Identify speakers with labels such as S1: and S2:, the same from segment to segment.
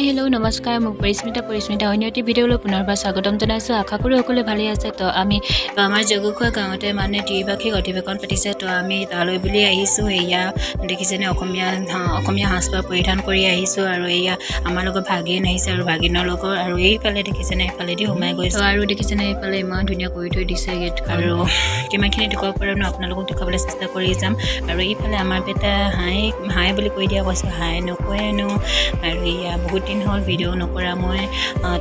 S1: hello नमस्कार मैं परिस्मिता अन्य भिडिओ पुनर्बार स्वागतम जानाइছো आशा करो সকলে ভালে আছে তো আমি আমাৰ জগখোৱা গাঁৱতে মানে ত্ৰিভাষিক অধিৱেশন পাতিছে তো আমি তালৈ বুলি আহিছো এয়া দেখিছেনে অসমীয়া সাজপাৰ পৰিধান কৰি আহিছো আৰু এয়া আমাৰ লগত ভাগিন আহিছে আৰু ভাগিনৰ লগত আৰু এইফালে দেখিছেনে এইফালেদি সোমাই গৈছে আৰু দেখিছেনে এইফালে ইমান ধুনীয়া কৰি থৈ দিছে গেট আৰু কিমানখিনি দেখুৱাব পাৰোঁ আপোনালোকক দেখুৱাবলৈ চেষ্টা কৰি যাম আৰু এইফালে আমাৰ বেটা হাই বুলি কৈ দিয়া কৈছে হাই নকয়েনো আৰু এয়া বহুত দিন হ'ল ভিডিঅ' নকৰা মই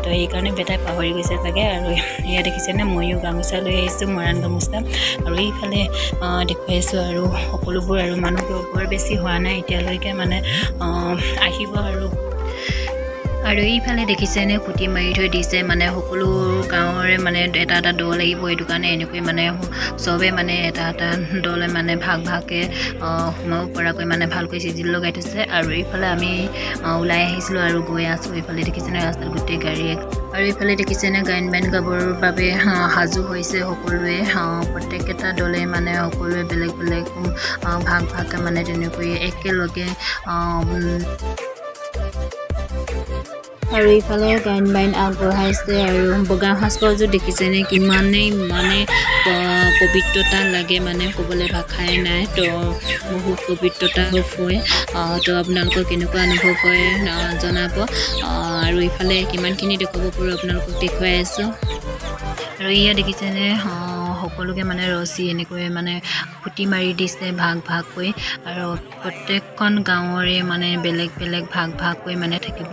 S1: তো সেইকাৰণে বেটাই পাহৰি গৈছে চাগে আৰু এয়া দেখিছেনে ময়ো গামোচা লৈ আহিছোঁ মৰাণ গামোচা আৰু এইফালে দেখুৱাইছোঁ আৰু সকলোবোৰ আৰু মানুহবোৰ বৰ বেছি হোৱা নাই এতিয়ালৈকে মানে আহিব আৰু এইফালে দেখিছেনে খুঁটি মাৰি থৈ দিছে মানে সকলো গাঁৱৰে মানে এটা এটা দল আহিব এইটো কাৰণে এনেকৈ মানে চবে মানে এটা দলে মানে ভাগকৈ সোমাব পৰাকৈ মানে ভালকৈ চিজিল লগাই থৈছে আৰু এইফালে আমি ওলাই আহিছিলোঁ আৰু গৈ আছোঁ এইফালে দেখিছেনে ৰাস্তাত গোটেই গাড়ী আৰু এইফালে দেখিছেনে গায়ন বায়ন গাবৰ বাবে সাজু হৈছে সকলোৱে প্ৰত্যেকটা দলে মানে সকলোৱে বেলেগ বেলেগ ভাগকৈ মানে তেনেকৈ একেলগে আৰু এইফালে গায়ন বায়ন আগবঢ়াইছে আৰু বগা সাজপাৰযোৰ দেখিছেনে কিমানেই মানে পবিত্ৰতা লাগে মানে ক'বলৈ ভাষাই নাই তো বহুত পবিত্ৰতা হয় তো আপোনালোকৰ কেনেকুৱা অনুভৱ হয় জনাব আৰু এইফালে কিমানখিনি দেখুৱাব পাৰোঁ আপোনালোকক দেখুৱাই আছোঁ আৰু এয়া দেখিছেনে সকলোকে মানে ৰছী এনেকৈ মানে খুঁটি মাৰি দিছে ভাগকৈ আৰু প্ৰত্যেকখন গাঁৱৰে মানে বেলেগ বেলেগ ভাগকৈ মানে থাকিব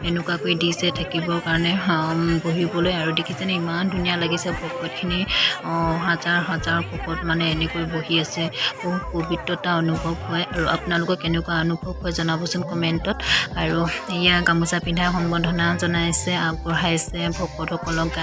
S1: এনেকুৱাকৈ দিছে থাকিবৰ কাৰণে বহিবলৈ আৰু দেখিছেনে ইমান ধুনীয়া লাগিছে ভকতখিনি হাজাৰ ভকত মানে এনেকৈ বহি আছে বহুত পবিত্ৰতা অনুভৱ হয় আৰু আপোনালোকৰ কেনেকুৱা অনুভৱ হয় জনাবচোন কমেণ্টত আৰু এয়া গামোচা পিন্ধাই সম্বৰ্ধনা জনাইছে আগবঢ়াইছে ভকতসকলক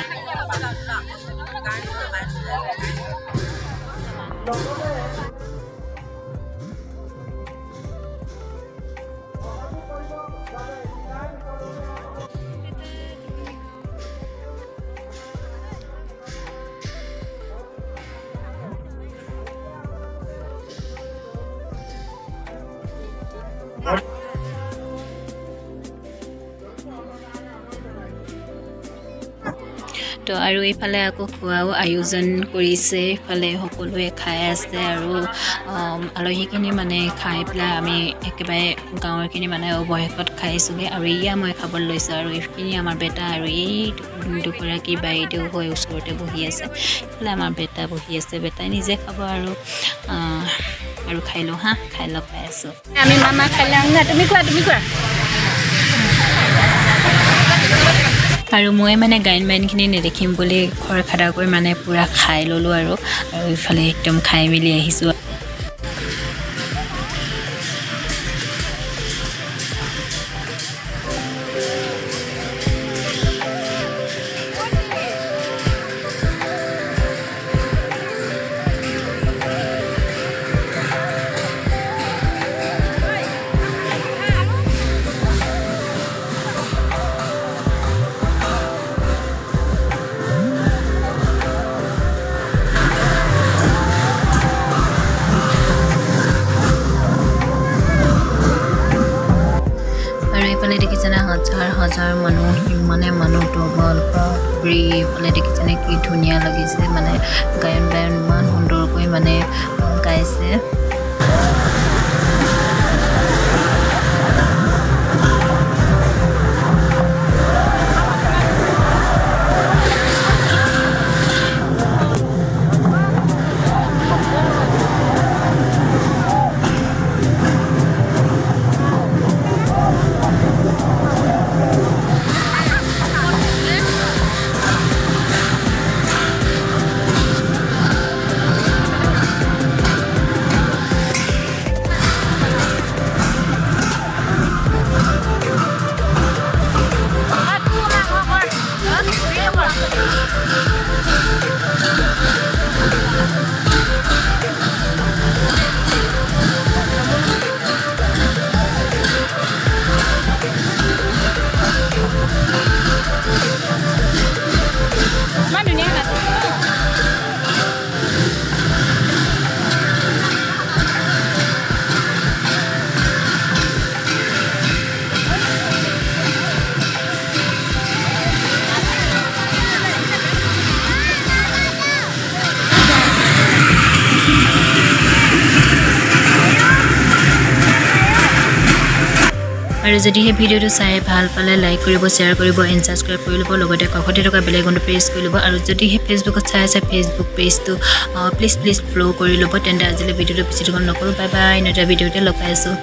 S1: তো আৰু এইফালে আকৌ খোৱাও আয়োজন কৰিছে এইফালে সকলোৱে খাই আছে আৰু আলহীখিনি মানে খাই পেলাই আমি একেবাৰে গাঁৱৰখিনি মানে অৱশেষত খাইছোঁগৈ আৰু এয়া মই খাবলৈ লৈছোঁ আৰু এইখিনি আমাৰ বেটা আৰু এই দুগৰাকী বাইদেউ হৈ ওচৰতে বহি আছে এইফালে আমাৰ বেটা বহি আছে বেটাই নিজে খাব আৰু খাই লওঁ খাই লওঁ পাই আছোঁ
S2: আমি মামা খাই লওঁ না তুমি কোৱা
S1: আৰু মই মানে গায়ন বায়নখিনি নেদেখিম বুলি খৰখেদা কৰি মানে পূৰা খাই ল'লোঁ আৰু এইফালে একদম খাই মেলি আহিছোঁ এইফালে দেখিছেনে হাজাৰ মানুহ ইমানে মানুহ ডবল বাপৰে এইফালে দেখিছেনে কি ধুনীয়া লাগিছে মানে গায়ন বায়ন ইমান সুন্দৰকৈ মানে গাইছে আৰু যদিহে ভিডিঅ'টো চাই ভাল পালে লাইক কৰিব শ্বেয়াৰ কৰিব এণ্ড ছাবস্ক্ৰাইব কৰি ল'ব লগতে কাষতে থকা বেল আইকনটো প্ৰেছ কৰি ল'ব আৰু যদিহে ফেচবুকত চাই আছে ফেচবুক পেজটো প্লিজ ফ'ল' কৰি ল'ব তেন্তে আজিলৈ ভিডিঅ'টো বেছি দীঘল নকৰোঁ বাই বাই নতুন ভিডিঅ'তে লগ পাই আছোঁ